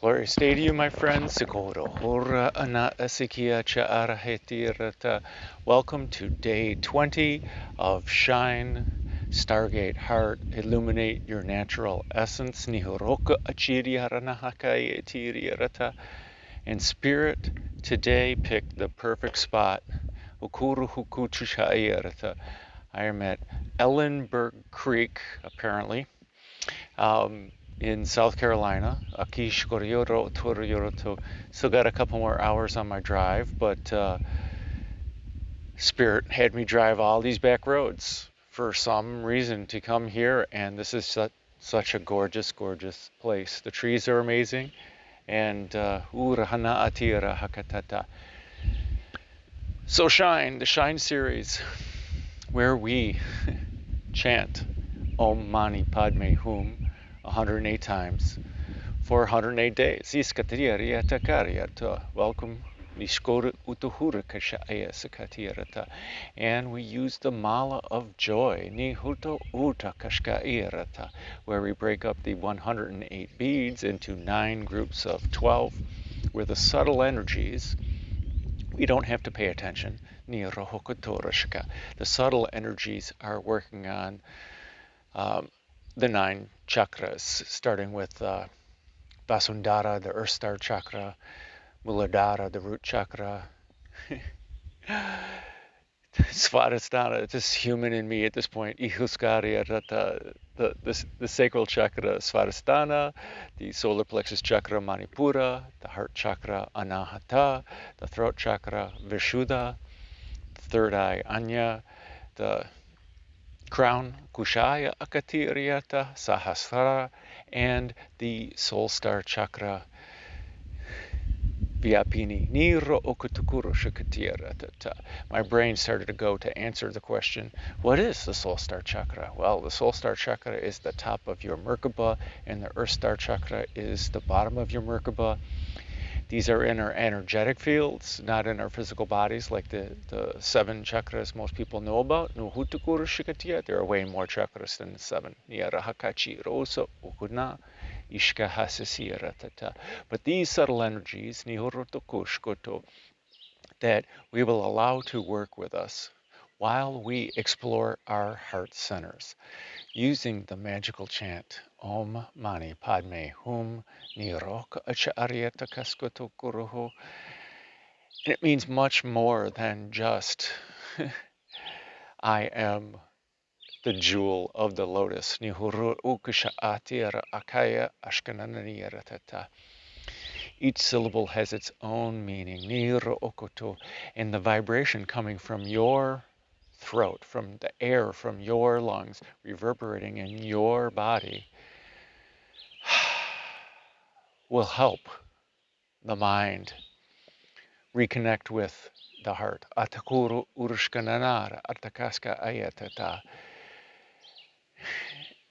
Glorious day to you, my friends. Welcome to day 20 of Shine, Stargate Heart, Illuminate Your Natural Essence. And Spirit today picked the perfect spot. I am at Ellenberg Creek, apparently. In South Carolina. Still got a couple more hours on my drive, but Spirit had me drive all these back roads for some reason to come here, and this is such a gorgeous, gorgeous place. The trees are amazing, and so Shine, the Shine series, where we chant Om Mani Padme Hum 108 times for 108 days. Welcome. And we use the mala of joy, where we break up the 108 beads into 9 groups of 12, where the subtle energies, we don't have to pay attention. The subtle energies are working on the 9 chakras, starting with Vasundhara, the Earth Star Chakra, Muladhara, the Root Chakra, Svadhisthana, this human in me at this point, Ihuskarya, the Sacral Chakra, Svadhisthana, the Solar Plexus Chakra, Manipura, the Heart Chakra, Anahata, the Throat Chakra, Vishuddha, the Third Eye, Anya, the Crown, Kushaya, Akatiriyata, Sahasrara, and the Soul Star Chakra, Vyapini, Niro Okutukuro Shakatiyarata. My brain started to go to answer the question, what is the Soul Star Chakra? Well, the Soul Star Chakra is the top of your Merkaba, and the Earth Star Chakra is the bottom of your Merkaba. These are in our energetic fields, not in our physical bodies, like the 7 chakras most people know about. There are way more chakras than the 7. But these subtle energies, that we will allow to work with us while we explore our heart centers, using the magical chant Om Mani Padme Hum Niroka Acharyata Kaskoto Kuruhu. And it means much more than just I am the jewel of the lotus. Nihuru Ukusha Atira Akaya Ashkanananiyaratata. Each syllable has its own meaning. Niro Okoto. And the vibration coming from your throat, from the air from your lungs, reverberating in your body, will help the mind reconnect with the heart. Atakuru urushkananara artakaska ayatata.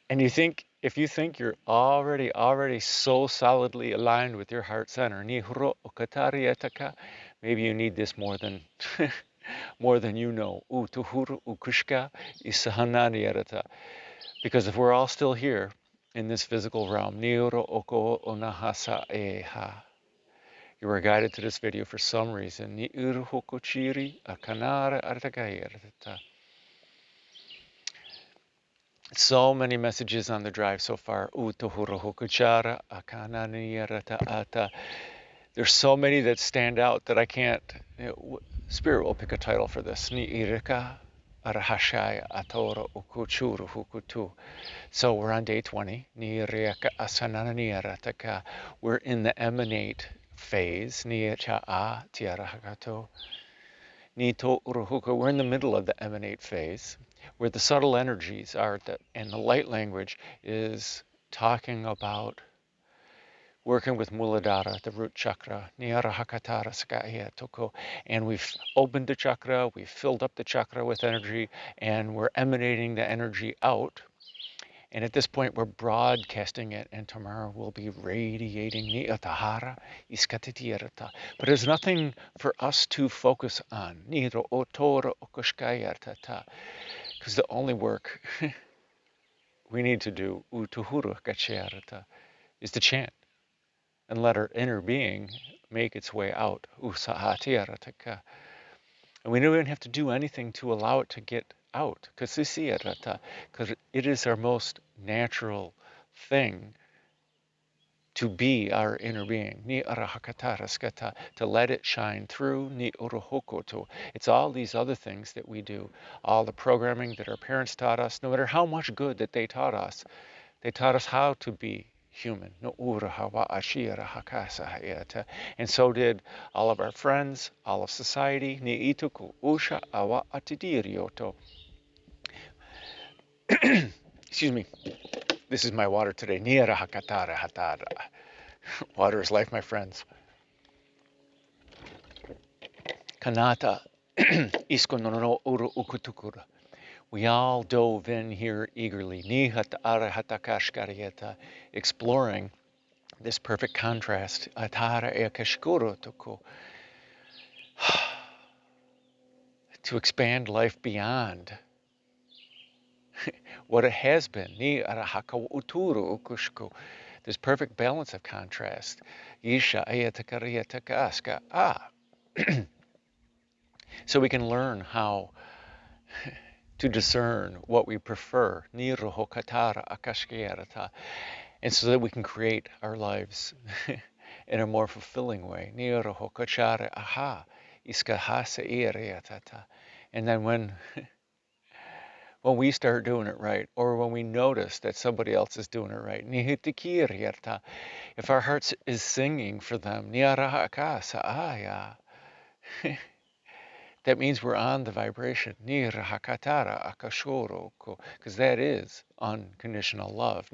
And if you think you're already so solidly aligned with your heart center, nihuro okatariataka, maybe you need this more than more than you know. Utuhuru ukushka isahananiarata. Because if we're all still here in this physical realm, niuro oko onahasa eha. You were guided to this video for some reason. Ni uruhokochiri akanara artagayarata. So many messages on the drive so far. Utohurohokuchara akananiyarata ata. There's so many that stand out that I can't. Spirit will pick a title for this. Ni irika arahashaya atoro ukuchuru hukutu. So we're on day 20. Ni irika asanananiyarataka. We're in the emanate phase. Ni cha'a tiarahakato. Ni to uruhuka. We're in the middle of the emanate phase, where the subtle energies are, and the light language is talking about working with Muladhara, the root chakra, and we've opened the chakra, we've filled up the chakra with energy, and we're emanating the energy out. And at this point, we're broadcasting it, and tomorrow we'll be radiating. But there's nothing for us to focus on. Because the only work we need to do is to chant. and let our inner being make its way out. And we don't even have to do anything to allow it to get out, because it is our most natural thing to be our inner being. To let it shine through. It's all these other things that we do, all the programming that our parents taught us, no matter how much good that they taught us how to be human. And so did all of our friends, all of society. Excuse me. This is my water today. Water is life, my friends. Kanata. We all dove in here eagerly, exploring this perfect contrast, to expand life beyond what it has been. This perfect balance of contrast. So we can learn how to discern what we prefer, and so that we can create our lives in a more fulfilling way. And then when we start doing it right, or when we notice that somebody else is doing it right, if our heart is singing for them, that means we're on the vibration, because that is unconditional love.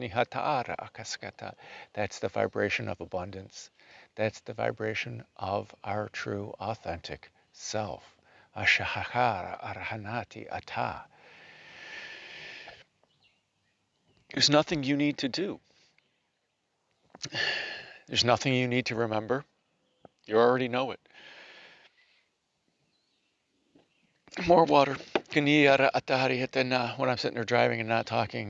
That's the vibration of abundance. That's the vibration of our true, authentic self. There's nothing you need to do. There's nothing you need to remember. You already know it. More water. When I'm sitting there driving and not talking,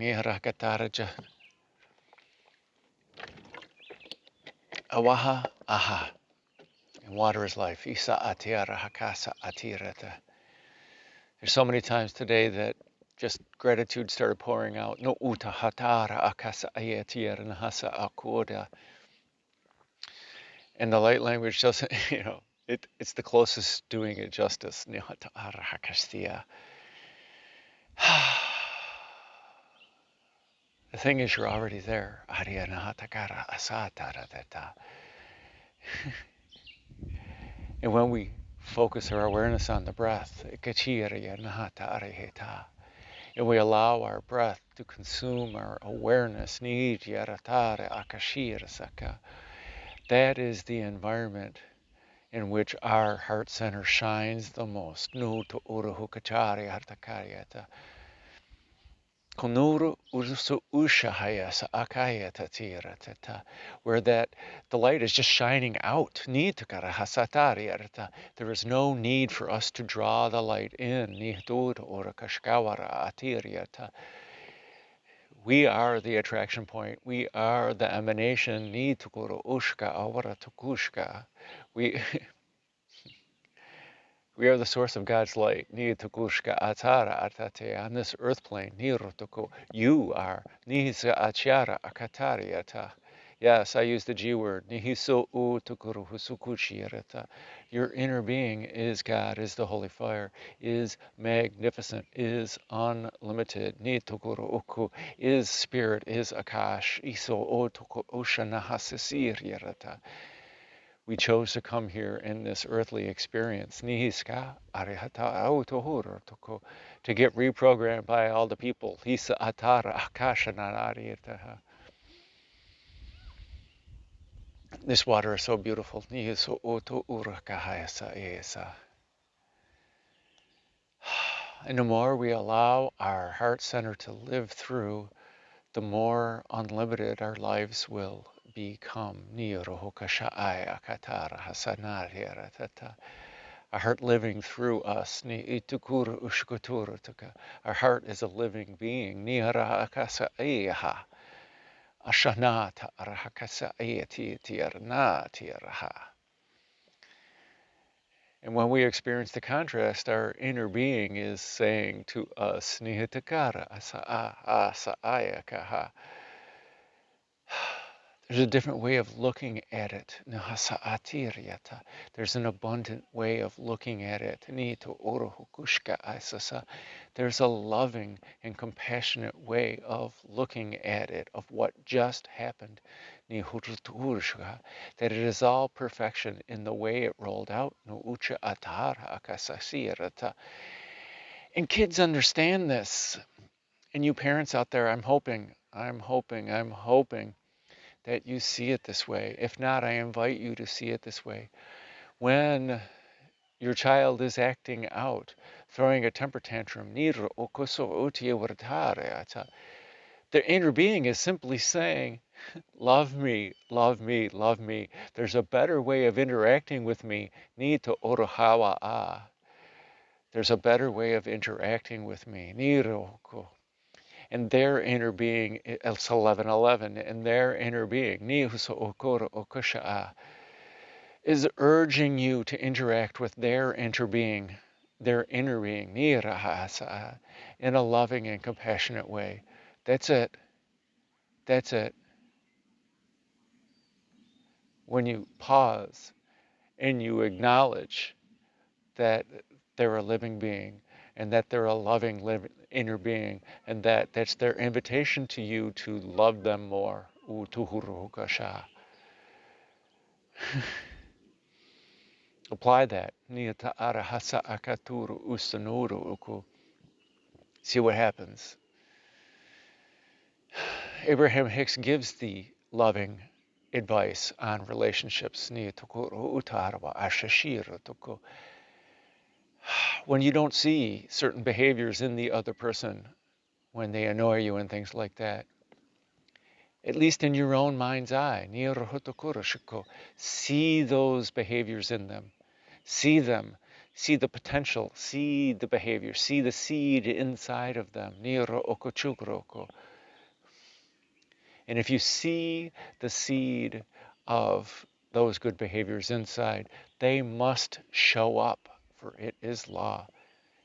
awaha aha. And water is life. Isa atiara hakasa atireta. There's so many times today that just gratitude started pouring out. No uta hatara akasa ayatiara nahasa akuda. And the light language doesn't, it's the closest doing it justice. Nihatara hakastia. The thing is, you're already there. And when we focus our awareness on the breath, and we allow our breath to consume our awareness, that is the environment in which our heart center shines the most. Where that the light is just shining out. There is no need for us to draw the light in. We are the attraction point. We are the emanation. We We are the source of God's light. On this earth plane, you are. Yes, I use the G word. Your inner being is God, is the holy fire, is magnificent, is unlimited, is spirit, is Akash. We chose to come here in this earthly experience to get reprogrammed by all the people. This water is so beautiful. And the more we allow our heart center to live through, the more unlimited our lives will become. Our heart living through us. Our heart is a living being. Ashanata arahakasa ayati tiarnati araha. And when we experience the contrast, our inner being is saying to us, Nihitakara asa'a asa'ayakaha. There's a different way of looking at it. Nahasa'atiryata. There's an abundant way of looking at it. Nito orohukushka asasa. There's a loving and compassionate way of looking at it, of what just happened. Nihuruturushka. That it is all perfection in the way it rolled out. Nuucha atara akasasirata. And kids understand this. And you parents out there, I'm hoping that you see it this way. If not, I invite you to see it this way. When your child is acting out, throwing a temper tantrum, the inner being is simply saying, love me, love me, love me. There's a better way of interacting with me. There's a better way of interacting with me. And their inner being, it's 11:11, and their inner being, is urging you to interact with their inner being, in a loving and compassionate way. That's it. That's it. When you pause and you acknowledge that they're a living being and that they're a loving inner being, and that's their invitation to you to love them more. Apply that. See what happens. Abraham Hicks gives the loving advice on relationships. When you don't see certain behaviors in the other person, when they annoy you and things like that, at least in your own mind's eye, see those behaviors in them. See them. See the potential. See the behavior. See the seed inside of them. And if you see the seed of those good behaviors inside, they must show up, for it is law.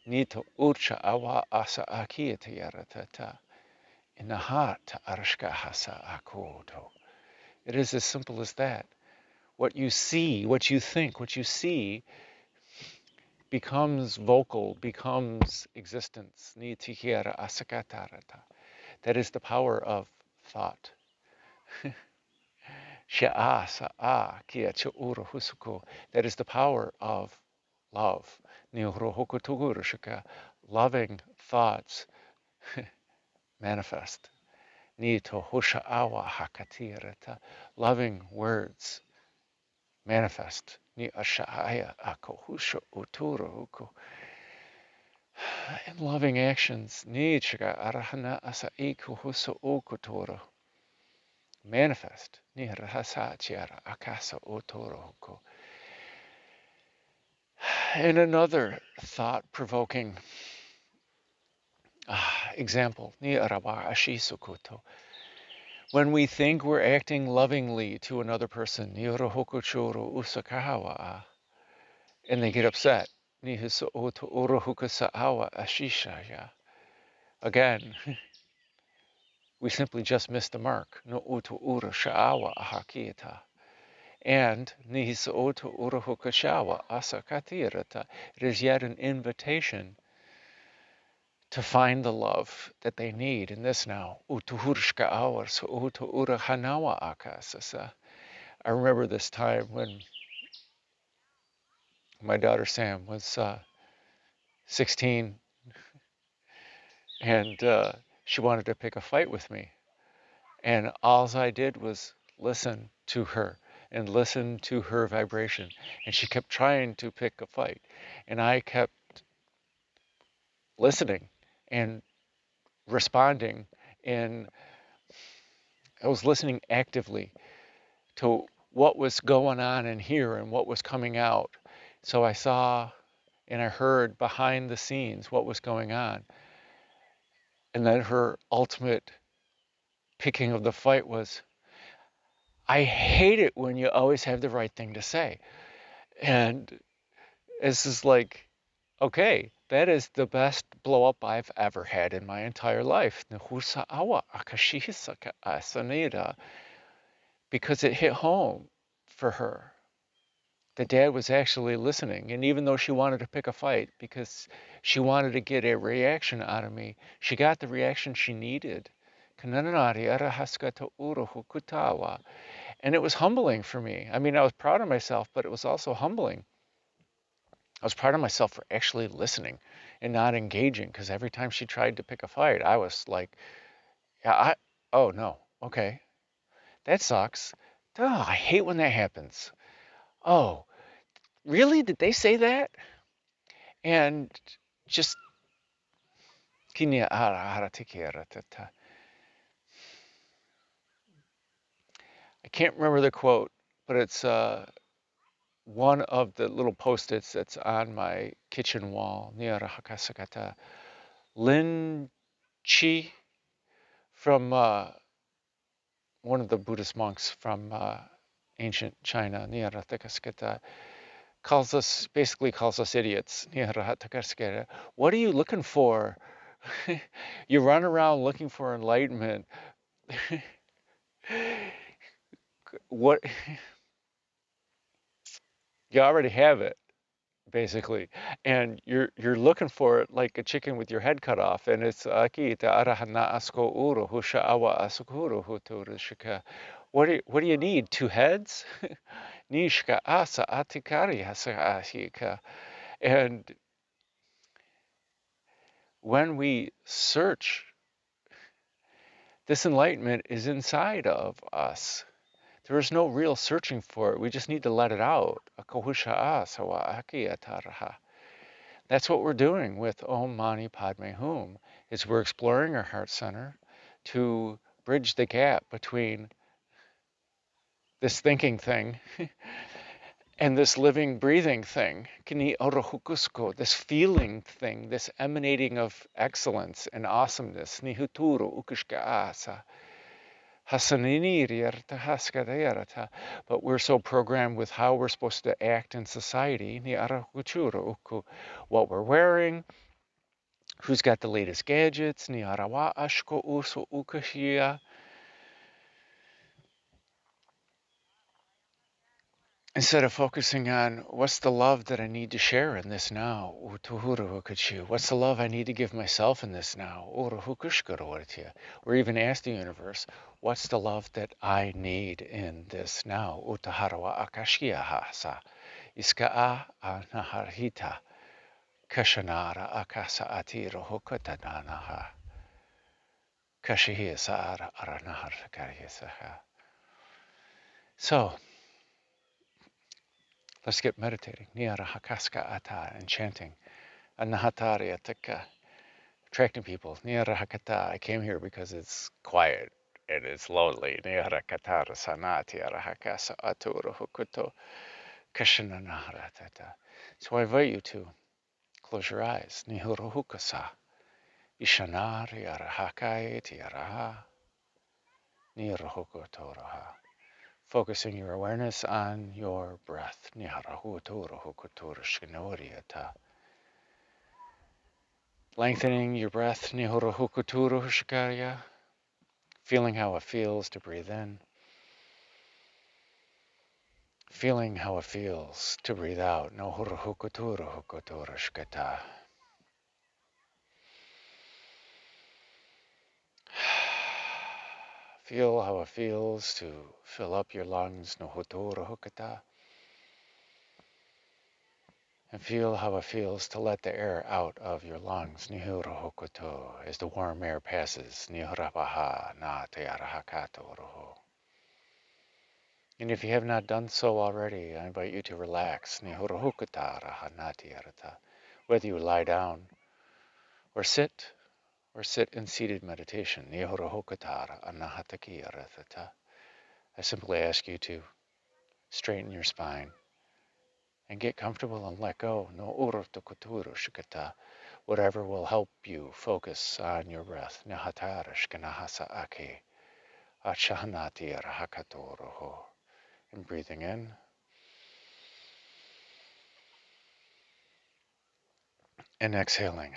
Nito urcha awa asa akiyata yaratata. Inahata arshka hasa akoto. It is as simple as that. What you see, what you think, what you see becomes vocal, becomes existence. Nitihiera asakatarata. That is the power of thought. That is the power of love. Loving thoughts manifest. Loving words manifest. And loving actions manifest. And another thought-provoking example. When we think we're acting lovingly to another person, and they get upset, again, we simply just missed the mark. And it is yet an invitation to find the love that they need in this now. I remember this time when my daughter Sam was 16, and she wanted to pick a fight with me. And all I did was listen to her and listen to her vibration. And she kept trying to pick a fight. And I kept listening and responding. And I was listening actively to what was going on in here and what was coming out. So I saw and I heard behind the scenes what was going on. And then her ultimate picking of the fight was, I hate it when you always have the right thing to say. And it's just like, okay, that is the best blow up I've ever had in my entire life. Because it hit home for her. The dad was actually listening. And even though she wanted to pick a fight because she wanted to get a reaction out of me, she got the reaction she needed. And it was humbling for me. I mean, I was proud of myself, but it was also humbling. I was proud of myself for actually listening and not engaging, because every time she tried to pick a fight, I was like, yeah, oh no, okay, that sucks. Oh, I hate when that happens. Oh, really? Did they say that? And just, I can't remember the quote, but it's one of the little post-its that's on my kitchen wall. Lin Chi from one of the Buddhist monks from ancient China, basically calls us idiots. What are you looking for? You run around looking for enlightenment. What you already have it, basically, and you're looking for it like a chicken with your head cut off, and it's what do you need? Two heads? And when we search, this enlightenment is inside of us. There is no real searching for it. We just need to let it out. That's what we're doing with Om Mani Padme Hum, is we're exploring our heart center to bridge the gap between this thinking thing and this living, breathing thing, this feeling thing, this emanating of excellence and awesomeness. But we're so programmed with how we're supposed to act in society. What we're wearing, who's got the latest gadgets. Instead of focusing on what's the love that I need to share in this now, what's the love I need to give myself in this now, or even ask the universe, what's the love that I need in this now, Iska'a naharhita kashanara akasa atiro hokotadanaha kashihia saara aranahar karyesaha. So let's get meditating. Niara hakaska ata and chanting. Anahatari ataka. Attracting people. Niara hakata. I came here because it's quiet and it's lonely. Niara katara sanati arahakasa atura hukuto kashananahara tata. So I invite you to close your eyes. Nihuru hukasa. Ishanari arahakai tiaraha. Nirahuko toraha. Focusing your awareness on your breath. Lengthening your breath. Feeling how it feels to breathe in. Feeling how it feels to breathe out. Feel how it feels to fill up your lungs. And feel how it feels to let the air out of your lungs, as the warm air passes. And if you have not done so already, I invite you to relax. Whether you lie down or sit in seated meditation. I simply ask you to straighten your spine and get comfortable and let go. Whatever will help you focus on your breath. Achahanati Arahakatoroho. And breathing in. And exhaling.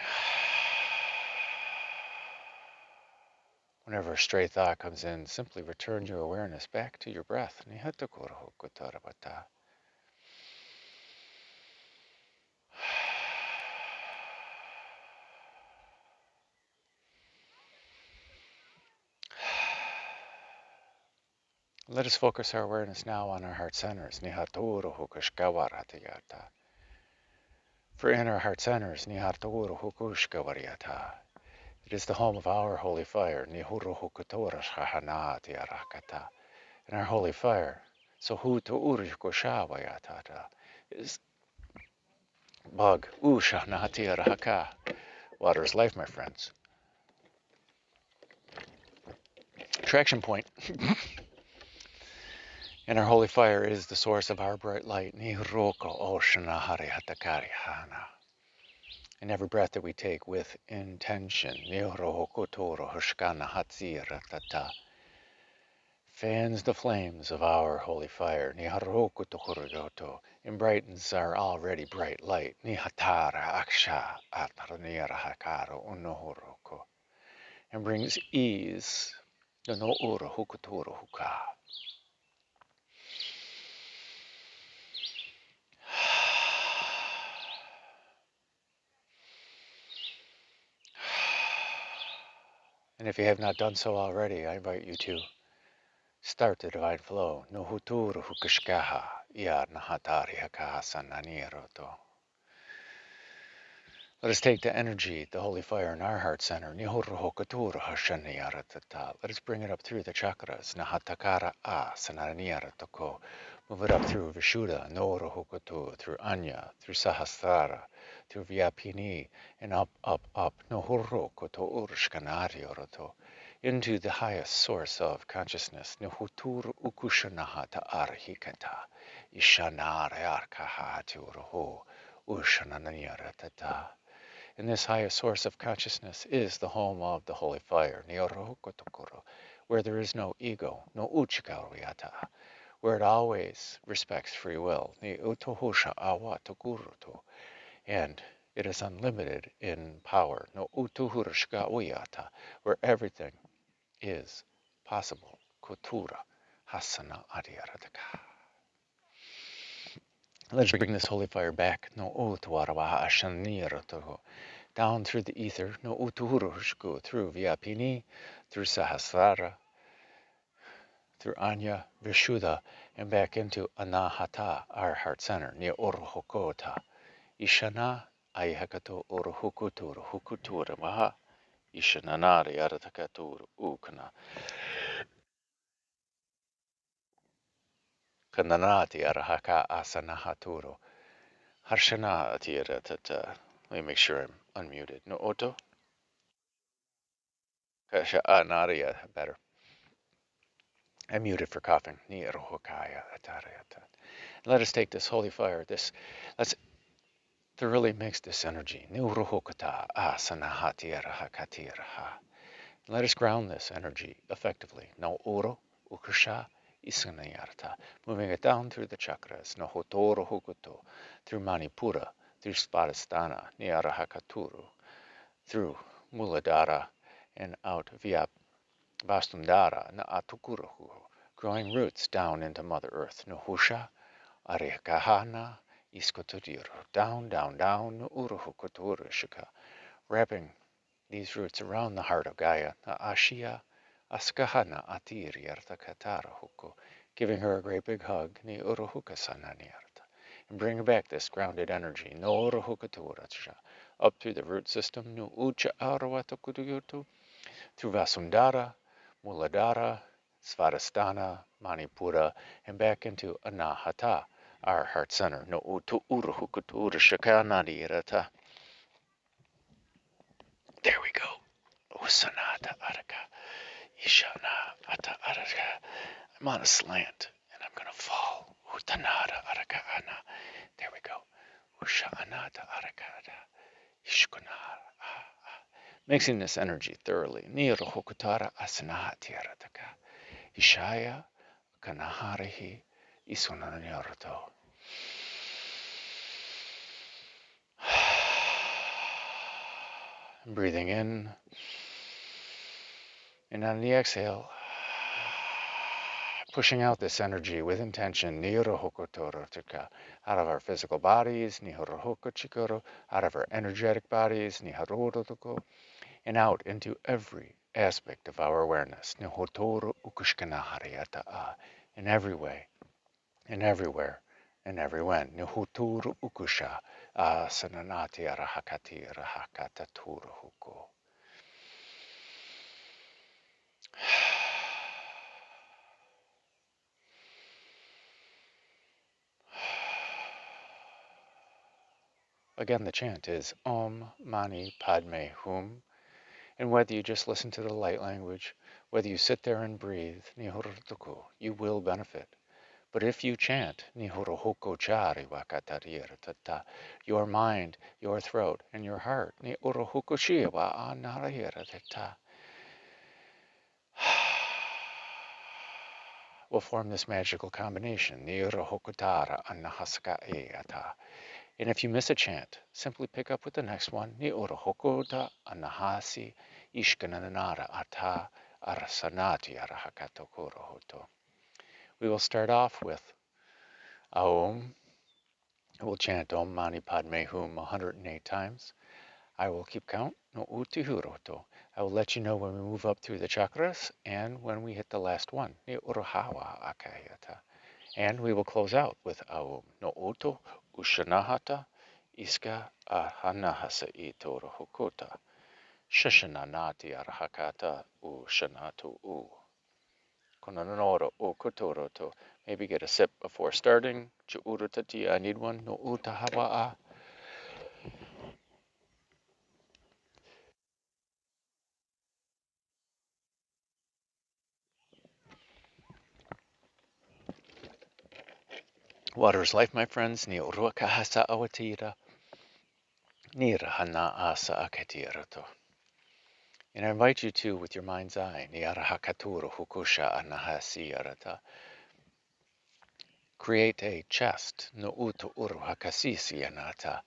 Whenever a stray thought comes in, simply return your awareness back to your breath. Let us focus our awareness now on our heart centers. For in our heart centers, it is the home of our holy fire. And our holy fire, is bug. Water is life, my friends. Traction point. And our holy fire is the source of our bright light. And every breath that we take with intention fans the flames of our holy fire and brightens our already bright light. And brings ease. And if you have not done so already, I invite you to start the divine flow. Let us take the energy, the holy fire in our heart center. Let us bring it up through the chakras. Move it up through Vishuddha, through Anya, through Sahasrara, through Vyapini, and up, up, up, into the highest source of consciousness. And this highest source of consciousness is the home of the holy fire, where there is no ego, no uchikaryata, where it always respects free will, and it is unlimited in power, where everything is possible. Let's bring this holy fire back. Down through the ether, through Vyapini, through Sahasrara, through Anya, Vishuddha, and back into Anahata, our heart center, near Orohokota. Ishana, Ayakato Orohukutura Maha, Ishananari Aratakatur Ukana, Kananati Arahaka Asanahaturo, Harshana Atiratata. Let me make sure I'm unmuted. No Oto? Kasha Naria, better. I'm muted for coughing. Let us take this holy fire. Let's thoroughly mix this energy. Let us ground this energy effectively. No oro ukasha isanayarta. Moving it down through the chakras. No hotoro hukuto. Through Manipura. Through Spadhisthana. Niarahakaturu. Through Muladhara. And out via Vastundara. Na atukurahu. Growing roots down into Mother Earth. Nuhusha, Arikahana, Iskotodiru, down, down, down, Uruhukoturishika, wrapping these roots around the heart of Gaia, Na Ashia, Askahana Atiri Artakatarahuko, giving her a great big hug, Ni Uruhukasananiarta, and bringing back this grounded energy, No Uruhukaturacha, up through the root system, Nu Ucha Arawatakuduyotu, through Vasundara, Muladhara, Svadhisthana, Manipura, and back into Anahata, our heart center. No utu uruhukutu shakanadi. There we go. Usanata araka. Ishana ata araka. I'm on a slant and I'm gonna fall. Utanada araka ana. There we go. Ushanata arakada. Ishkunar. Mixing this energy thoroughly. Nirohukutara asanati arataka. Ishaya kanaharihi isunanyorto. Breathing in, and on the exhale, pushing out this energy with intention, out of our physical bodies, out of our energetic bodies, and out into every aspect of our awareness, in every way, in everywhere, in every when. Nuhuturu ukusha asananati arahakati rahakataturuhuko. Again, the chant is Om Mani Padme Hum. And whether you just listen to the light language, whether you sit there and breathe, Nihurtuku, you will benefit. But if you chant Nihuruhuko Chari Wakatarirata, your mind, your throat, and your heart, Nihuruhuko Shiva Anarayirata, will form this magical combination, Nihuruhukutara Anahaskaeata. And if you miss a chant, simply pick up with the next one, Nihuruhukuta Anahasi Ishkananara Ata Arasanati Arahakatokurohoto. We will start off with Aum. We'll chant Om Mani Padme Hum 108 times. I will keep count. No utihuroto. I will let you know when we move up through the chakras and when we hit the last one. Ni uruhawa akayata. And we will close out with Aum. No uto ushanahata iska ahanahasa itorohokota. Shashananati arahakata ushanatu u. Kononoro ukotoroto. Maybe get a sip before starting. Chuurutati, I need one. No utahawa. Water is life, my friends. Ni uruaka hasa awatira. Ni rahana asa akatirato. And I invite you to, with your mind's eye, ni arahakaturu hukusha anahasi arata. Create a chest, no utu uruhakasisi anata.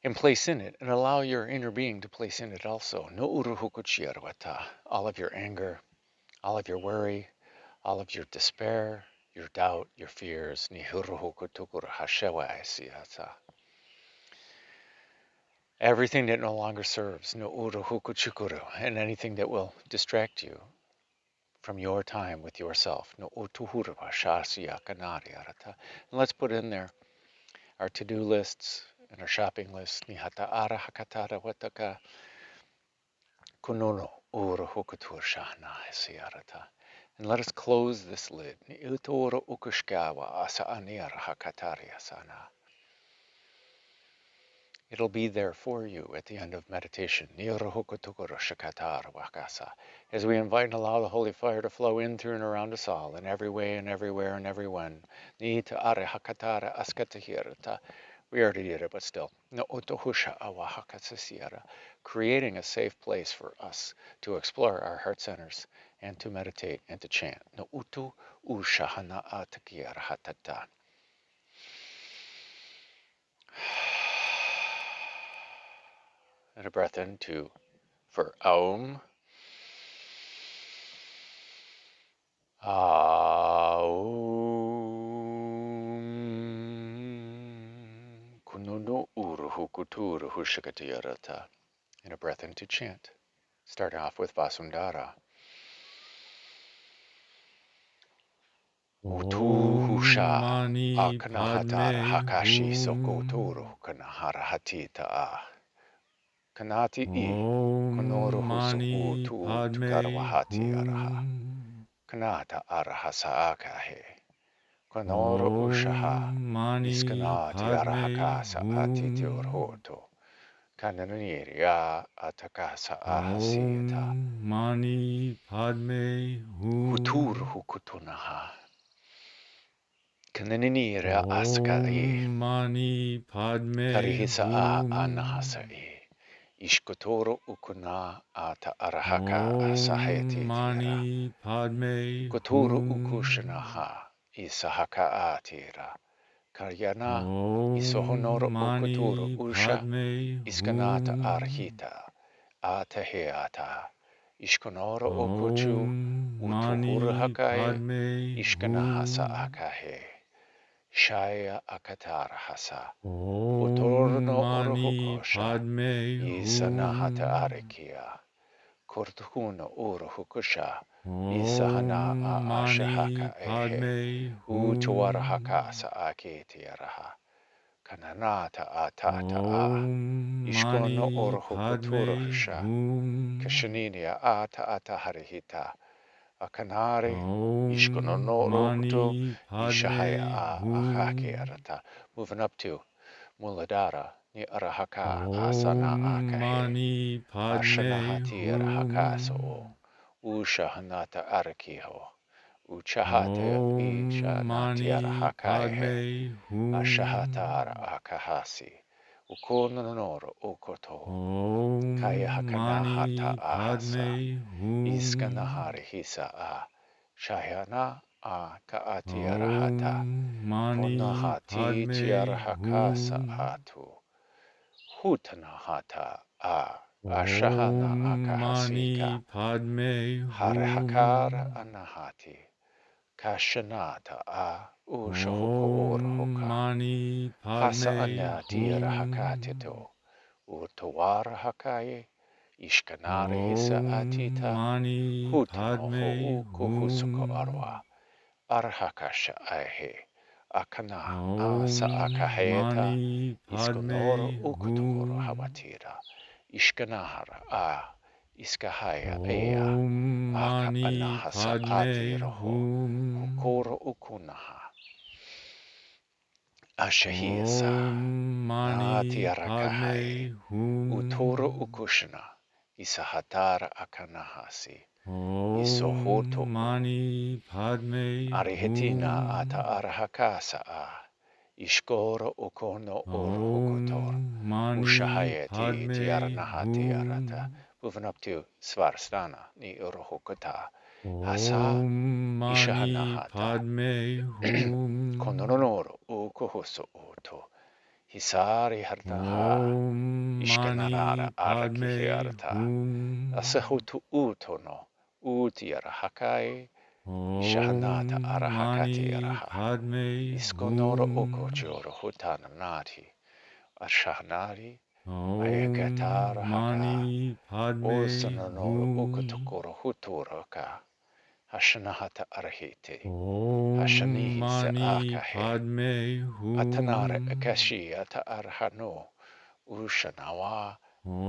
And place in it, and allow your inner being to place in it also. No uruhukuchiarwata. All of your anger, all of your worry, all of your despair, your doubt, your fears. Ni huruhukutukuru hashewa asiata. Everything that no longer serves, no uruhukuchukuru, and anything that will distract you from your time with yourself. No utuhuruwa shasiya kanari arata. And let's put in there our to-do lists and our shopping lists. Nihata ara hakatara wataka kunono uruhukutur shana hesiarata. And let us close this lid. Ni uturu ukushkawa asa anir hakatari asana. It'll be there for you at the end of meditation. As we invite and allow the holy fire to flow in, through, and around us all, in every way and everywhere and everyone. We already did it, but still. Creating a safe place for us to explore our heart centers and to meditate and to chant. And a breath in for Aum. Aum. Kununo uruhukuturu hushakatiyarata. And a breath in to chant. Starting off with Vasundhara. Utuhusha akanahatara hakashi sokoturu kanahara hatita. Kanati I Konoru Husu Tu Tukarwahati Araha Kanata Arahasa Akahe Konoru Ushaha Iskanati Arahakasa Atitiurhoto Kananiria Atakasa Ahasiata Mani Padme Hutur Hum. Hukutunaha Kananiria Om Askai Mani Padme Karihisa Hum. Anahasai Ishkotoro ukuna ata arahaka Om asaheti tira. Mani Padme Kotoro Hum. ukushanaha isahaka atira. Karyana isohonoro Om ukotoro Mani usha Padme iskanata Hum. arhita ataheata. Ishkonoro okuchu Om utuhuru Mani hakaye Padme ishkanahasa Hum. akahe. Shaya akatara hasa. Om Utorno Mani uruhukosha. Padme Isanahata Hum. arikia. Kurtukuno uruhukusha. Isahana a Om ashahaka Mani ehe. Padme Utuwarahaka Hum. sa aketiaraha. Kananata atata a. Om Ishkono Mani Padme uruhukuturusha. Hum. Kashaninia ata ata harihita. Akanari. Ishkono no Om rokuto. Mani Ishahaya Padme a ahake Hum. arata. Moving up to Muladhara ni arahaka asana Om akahe. Mani Padme Ashanahati arahakaso o. Hum. Ushahanata arakiho. Uchahate Om ishanati Mani arahakahe. Padme Hum. Ashahatara akahasi. Ukononoro ukoto. Kaya Om hakanahata Mani ahasa. Padme Hum. Iskanahari hisa a. Shayana a kaati arahata. Om Mani Konahati Padme tiarahakasa Hum. atu. Hutanahata a. Ashahana Om akahasika. Mani Padme Harihakara Hum. anahati. Kashanata a. Ushahuko Om urhuka. Mani Hasa Padme anati Hum. rahakatito. Utawara hakaye. Ishkanari hisa Om atita. Mani Hutanoho Padme ukuhusuko arwa. Hum. Arhakasha ahe. Akana asa Om akaheta. Mani Iskonoro Padme ukuturo Hum. habatira. Ishkanahara a. Iskahaya ea. Om Aka Mani anahasa Padme atiroho. Hum. Hukuro ukunaha. Ashahisa. Om Nati Mani arakahaye. Padme Utoro Hum. ukushna. Isahatara akanahasi. Isohoto Om u. Mani Padme Arihetina ata Hum. arahakasa a. Ishkoro ukono urhukotor. Om Mani Ushahayati Padme tiaranahati arata. Hum. Moving up to Svarstana ni urhukota. Hasa Om Mani ishahanahata. Padme Hum. Kononoro ukuhuso uto. Hisari hartaha. Om Ishkanarara Mani Padme arakihiarata. Hum. Asahutu utono. Utiara hakai. Ishahanata Om arahakati Mani araha. Padme Iskonoro Hum. okochoro hutananati. Ashahanari. Ayakatara Om haka. Mani Padme Osanonoro Hum. okotokoro huturaka. Hashanahata arahiti. Om Hashanihisa Mani akahe. Padme Atanare Hum. akashi ata arhano. Ushanawa.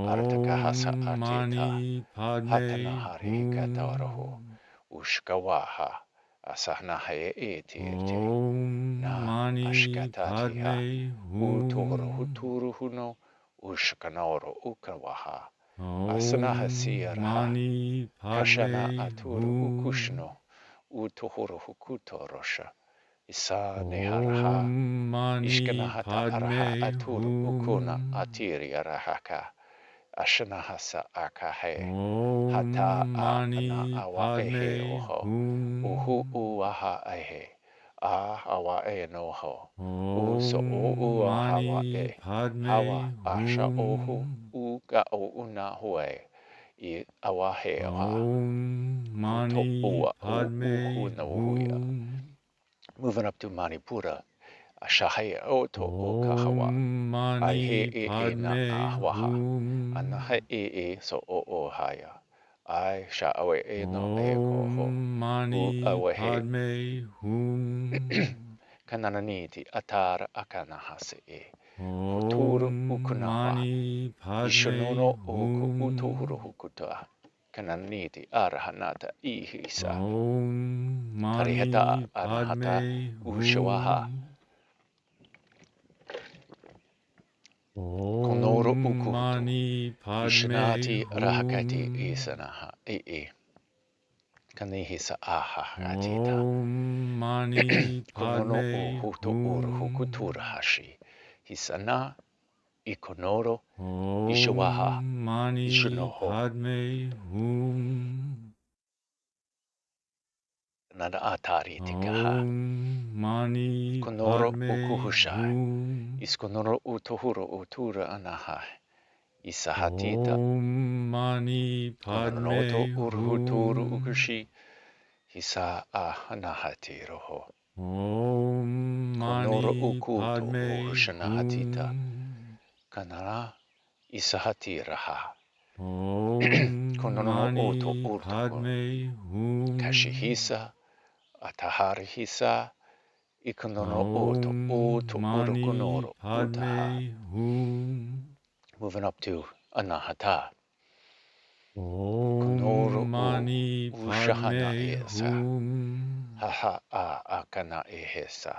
Artakahasa Om atita. Mani Padme Hatanahari hikatarahu. Hum. Ushkawaha. Asahnahaye eti. Om Na Mani ashkatatiha. Padme Utoro Hum. huturuhuno. Ushkanoro ukawaha. Asanaha Om siyaraha. Mani Kashana Padme aturu ukushno. Hum. Utuhuru hukutorosha. Isa neharaha. Om Mani Ishkanahata araha Padme atur ukuna Hum. atiri arahaka. Ashanahasa akahe. Hata Om a ana Mani awa ehe Padme oho. Uhu Hum. uaha ehe. A awa e noho. Uso o Om ua hawa Mani e. Hawa Padme asha ohu. Hum. Uga o una hue. I awa he oha. Om Huto Mani ua o uhu Padme na uhuya. Hum. Moving up to Manipura. Ashahaya oto o kahawa. Om Ai he Mani e na Padme ahwaha. Anaha Hum. so o haya. Ai sha awe e no e koho. Om U Mani awe he. Padme Hum. Kanananiti atara akanahase e. Huturu Om ukunawa. Mani Ishonono Padme oku utuhuru Hum. hukuta. Kananiti arahanata ihisa. Om Karihata Mani anahata Padme ushawaha. Hum. Konoro Om ukuhutu. Mani Padme Ishanati rahakati Hum. isanaha. Kanihisa aha atita. Om Mani Konono Padme uhutu ur Hum. hukutur hashi. Hisana Ikonoro Ishawaha Om Mani Ishanoho Padme Hum. Nana Atari Tikaha Om Mani Konoro Padme Ukuhusha Hum. Iskonoro Utohuro Utura Anaha Isahatita Om Mani Kononoto Padme Urhuturu Hum. Ukushi Hisa Ahanahati Roho Om Konoro Mani Ukuto Padme Uhushanahatita Hum. Kanara Isahati Raha Om Konono Uto Mani Urtoho Padme Hum. Kashihisa Ataharihisa Ikonono Om Uto Mani Urukonoro Utaha. Padme Hum. Moving up to Anahata. Konoro Om O Mani Ushahana Padme Esa. Hum. Haha Akana Ehesa.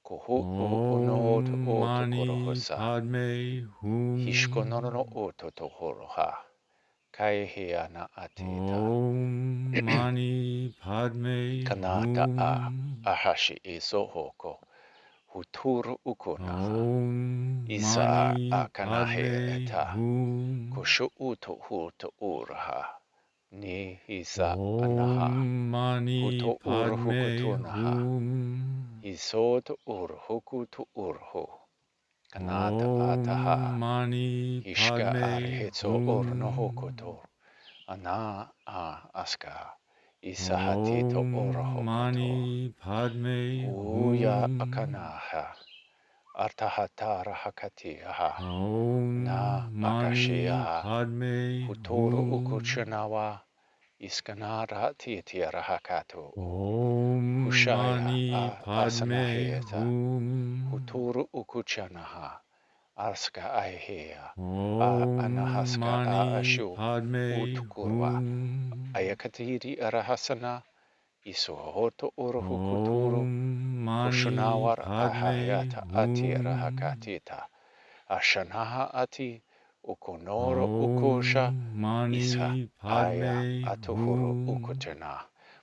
Kohu O Unod Om Oto Mani Korohosa. Padme Hishkonono Hum. Oto Tohoroha. Kaihiana Atita. Om Mani Padme Kanata Hum. Ahashi Isohoko. Huturu Ukunaha. Om Isa Mani Akanahe Padme Eta. Hum. Kushu Uto Huto Uraha. Ni Hisa Anaha. Om Mani Huto Padme Urhukutunaha. Hum. Hisot Urhukutu Urhu. Kanata Om Ataha. Mani Hishka Padme Arhitso Hum. Urnohokoto. Ana Aska. Isahatito Om Urhokoto. Mani Padme Huya Hum. Akanaha. Artahatara Hakatiaha. Na Om Mani Akashiaha. Padme Hutoro Hum. Ukuchanawa. Iskanara Tietira Hakato. Om Hushaya Mani Padme Asanaheta. Hum. Huturu Ukuchanaha. Aska Aihea. Om Anahaska Mani Ashu. Padme Utukurwa. Hum. Ayakatiri Arahasana. Isuhoto Uruhukuturu. Om Mani Kushunawar Padme Ahayata Atira Hum. Hakatita. Ashanaha Ati. Ukonoro Ukusha. Om Isa Mani Aya Padme Atuhuru Hum. Ukutana.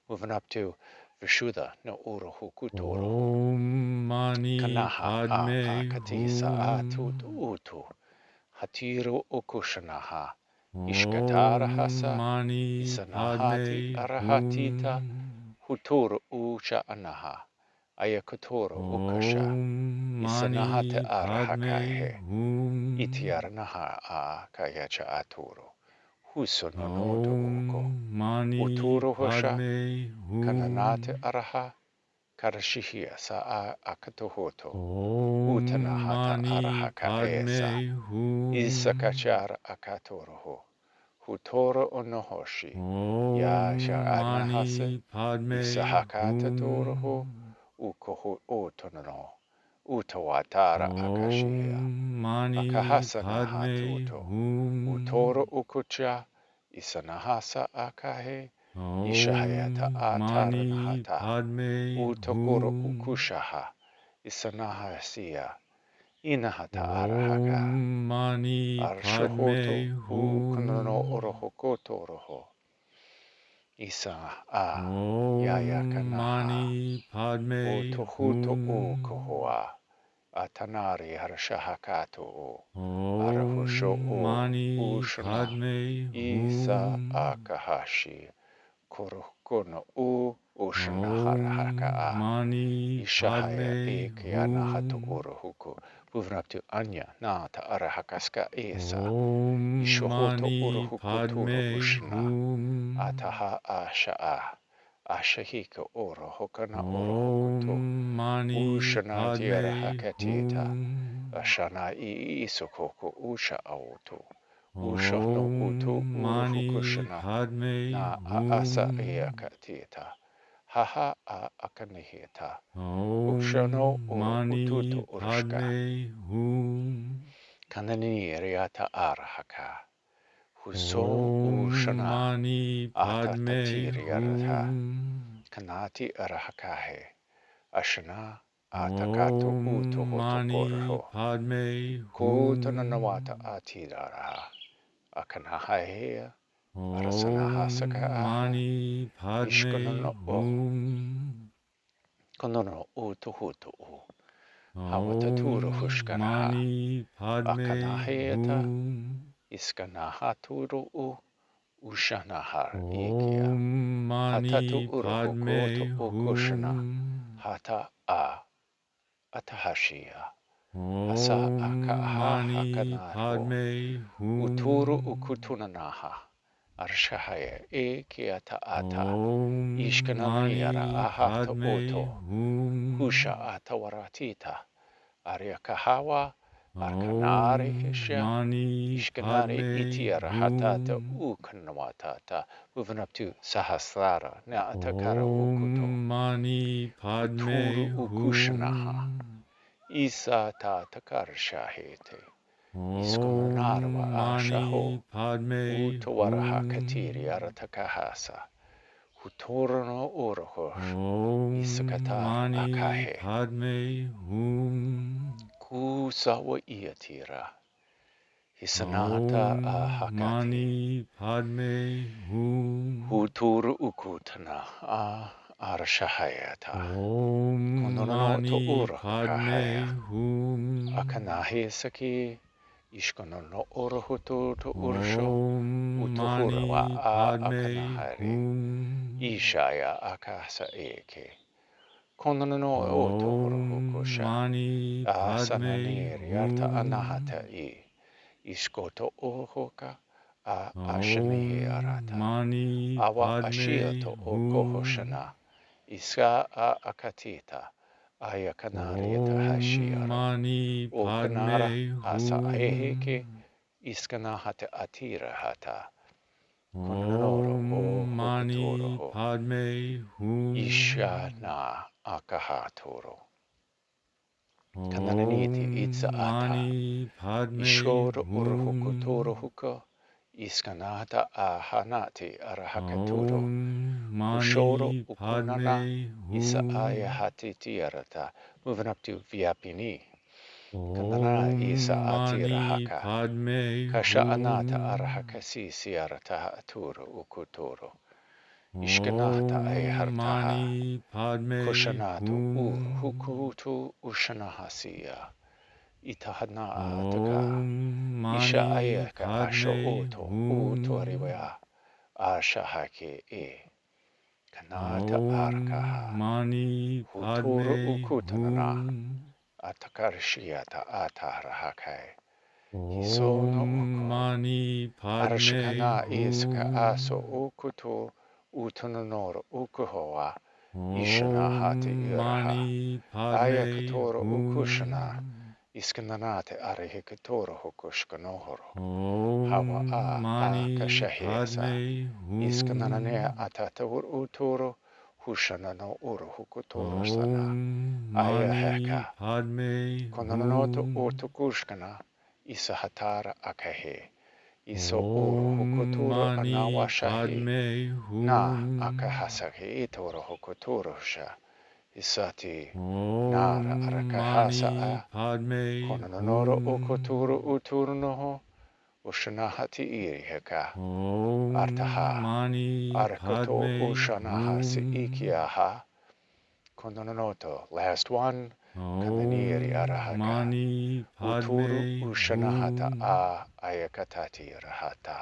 Moving up to Vishuddha no Uruhukuturu. Om Mani Kanaha Padme Akatisa Atut Hum. Utu. Hatiru Ukushanaha. Ishkatara Om Hasa. Mani Isanahati Padme Arahatita. Hum. Huturu Ucha Anaha. Ayakuturu Ukasha. Om Isanahate Mani Padme Arahakahe. Hum. Itiaranaha Akayacha Aturu. Husononoto Uko. Om Mani Uturu Hosha. Padme Kananate Hum. Araha. Karashihia Sa'a Akatohoto. Om Utanahata Mani Arahaka Esa. Padme Hum. Isakachar Akatoroho. Hutoro Onohoshi. Ya Om Sha'anahase. Mani Padme Isahakata Toroho. Hum. Ukoho Otonono. Utawatara Akashihia. Om Mani Akahasana Padme Hatuto. Utoro Hum. Ukucha. Isanahasa Akahe. Ishahayata Om Mani Ataranahata. Padme Utokuro Hum. Ukushaha. Isanahasia. Inahata Arahaka. Om Mani Arshohoto Padme Ukunono Hum. Orohokoto Roho. Isa A. Om Yayakanaha. Mani Padme Utohuto Hum. Ukohoa. Atanari Harshahakato O. Arahusho Om O. Mani Ushana. Padme Isa Hum. Akahashi. Kurokono U. Ushana Harahaka Om A. Mani Ishahaya Padme Ekiana Hatu Hum. Uruhuku. Moving up to Anya Na Ta Arahakaska Esa. Om Ishohoto Mani Uruhuku Turu Padme Ushna. Hum. Ataha Asha'a. Ashahika Uruhukana Uruhukutu. Om Mani Ushana Tiara Padme Hakatita. Hum. Ashana Isukoku Usha Autu. Usha no Utu Om Mani Uruhukushana. Padme Na Asa Hum. Eakatita. Haha A Akanihita. Ushano Om uro ututo Mani urushka. Padme Hum. Kanani riata arahaka. Huso Om ushana. Mani Padme Atatiri arata. Hum. Kanati arahakahe. Ashana. Atakato uto Om Mani hotokorho. Padme Kutananawata Hum. atidaraha. Akanahahea. Arasanahasaka Om aha. Mani Padme Ishkonono o. Hum. Konono uto huto u. Hawatuturu Om hushkanaha. Mani Padme Akanaheta Hum. iskanahaturu ushanahar ikya. Om Hatatu Mani uruhukoto Padme ukushana. Hum. Hata atahashia. Asa Om akaha Mani hakanaho. Padme Uturu Hum. ukutunanaha. Arshahaya eke ata. Om Ishkananayara Mani ahata Padme oto. Husha Hum. atawaratita. Aryakahawa. Arkanari Om hisha. Mani Ishkanari Padme itiara hatata Hum. ukanwatata. Moving up to Sahasrara. Na atakara ukuto. Om Mani Uturu Padme ukushanaha. Hum. Isa ta takarshahete. Iskunanarwa Om ashaho. Mani Padme Utawaraha katiri Hum. aratakahasa. Hutorano oroho. Om Isakatar Mani akahe. Padme Hum. Kusawa iatira. Hisanata Om ahakati. Mani Padme Hum. Huturu ukutana arshahayata. Om Konono to Mani urahakahaya. Padme Hum. Akanahi saki. Ishkonono orohutu to ursho. Om Utuhura wa Mani Padme akanahari. Hum. Ishaya akasa eke. Konono otohuruhukusha. Om Mani Padme Asananir yarta anahata Hum. Iskoto ohoka ashanihi Om arata. Mani Awa Padme ashioto o Hum. kohoshana. Iska akatita. Ayakanariata Om hashiara. Mani O kanara Padme asa aheke. Hum. Iskanahata atira hata. Kononoro o Om Mani hokotoro. Padme Isha Hum. na akahatoro. Kanananiti itza Om ata. Mani Padme Ishoro uruhukotoro Hum. huko. Iskanata ahanati arahakaturo. Om Hushoro Mani ukunana. Padme Isa Hum. ayahati tiarata. Moving up to Vyapini. Kanana isa Om Mani atirahaka. Padme Kasha anata Hum. arahakasi siarata aturo ukutoro. Ishkanata Om ayhartaha. Mani Padme Kushanatu ur Hum. hukutu ushanahasiya. Itahana ataka. Om Isha Mani ayaka asho Padme oto Hum. utoriwaya. Ashahake e. Kanata Om arkaha. Mani Huturu Padme ukutanana. Hum. Atakarshiata atarahakai. Hisono Om uko. Mani Padme Arashikana iska aso Hum. ukutu utunonoro ukuhoa. Ishanahati Om iraha. Mani Padme Ayakatoro ukushana. Hum. Iskananate arihikatoro hukushkanohoro. Hawa Om a Mani kashahiasa. Padme Iskananane Hum. atatur uturo. Hushanano uru hukutoro sana. Om Mani Ayaheka. Padme Konanonoto Hum. utukushkana. Isahatara akahe. Iso uru Om hukuturo Mani anawashahi. Padme Na Hum. akahasaki itoro hukuturo sha. Isati nara Om Mani arakahasa Padme kononoro okoturu Hum. uturnoho ushanahati iriheka Om artaha Mani arkoto Padme ushanahasi Hum. ikiaha kononoto last one kananiri Om arahaka Mani uturu Padme ushanahata Hum. ayakatati rahata.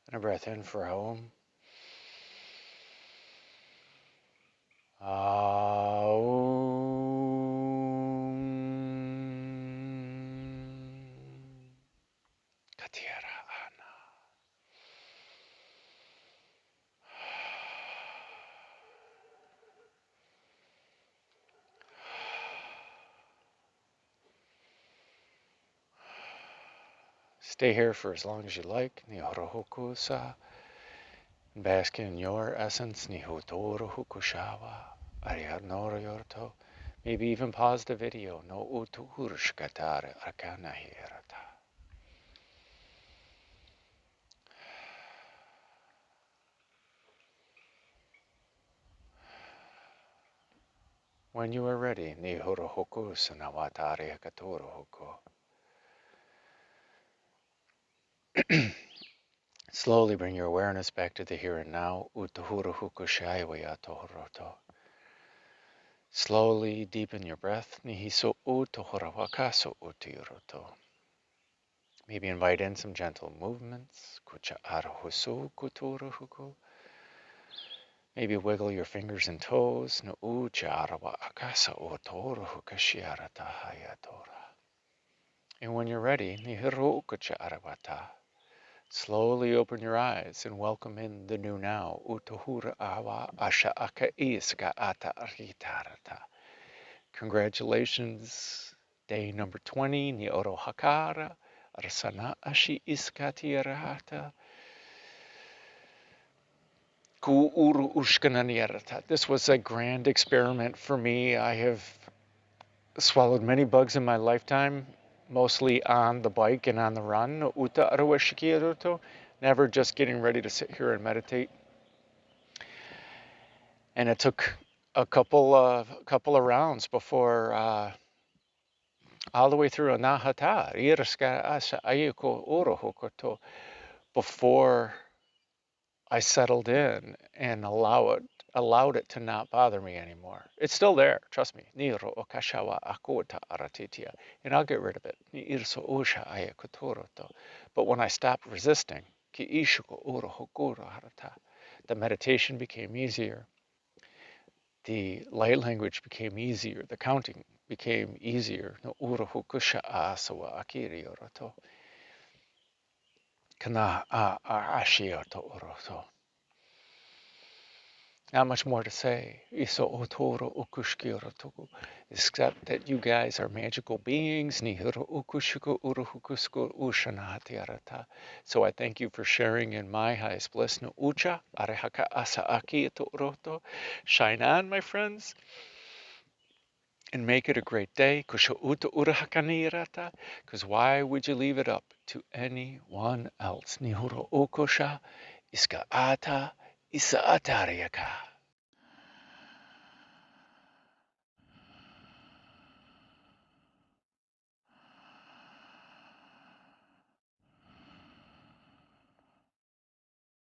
And a breath in for home. Katiara ana. Stay here for as long as you like. Nihorohokusa. Bask in your essence. Nihotorohokushawa. Arihanoroyorto. Maybe even pause the video. No utuhurshkatare akanahirata. When you are ready, Nihorohoku Sanawatari Katorohoku. Slowly bring your awareness back to the here and now. Utuhuruhuku Shaiwaya Tohoroto. Slowly deepen your breath. Nihiso utohorawakaso utiyoroto. Maybe invite in some gentle movements. Kucha arahusu kuturuhuku. Maybe wiggle your fingers and toes. No ucha arawa akasa utoruhuka shiarata hayatora. And when you're ready, nihiru ukucha arawata. Slowly open your eyes and welcome in the new now. Utuhura awa asha aka iska ata aritarata. Congratulations, day number 20, ni oro hakara, arsana ashi iskati arahata, ku uru ushkanani arata. This was a grand experiment for me. I have swallowed many bugs in my lifetime, mostly on the bike and on the run. Uta arawashiki aruto, never just getting ready to sit here and meditate. And it took a couple of rounds before all the way through Anahata, Iraska Asa Ayako Orohokoto, before I settled in and allowed it to not bother me anymore. It's still there, trust me. Niro Okashawa Akota Aratitia, and I'll get rid of it. Ni Irso Osha Ayakotoroto. But when I stopped resisting, Ki Ishuko Orohokoro Harata, the meditation became easier. The light language became easier. The counting became easier. No urohukusha asawa akiri oroto. Kana ashioto oroto. Not much more to say. Iso otoro ukushki orotoku. Except that you guys are magical beings. Nihiro ukushuko urohukusko ushanati arata. So I thank you for sharing in my highest bliss. No ucha arehaka asa aki oroto. Shine on, my friends. And make it a great day. Because why would you leave it up to anyone else? Nihuro okosha iska ata isa atariaka.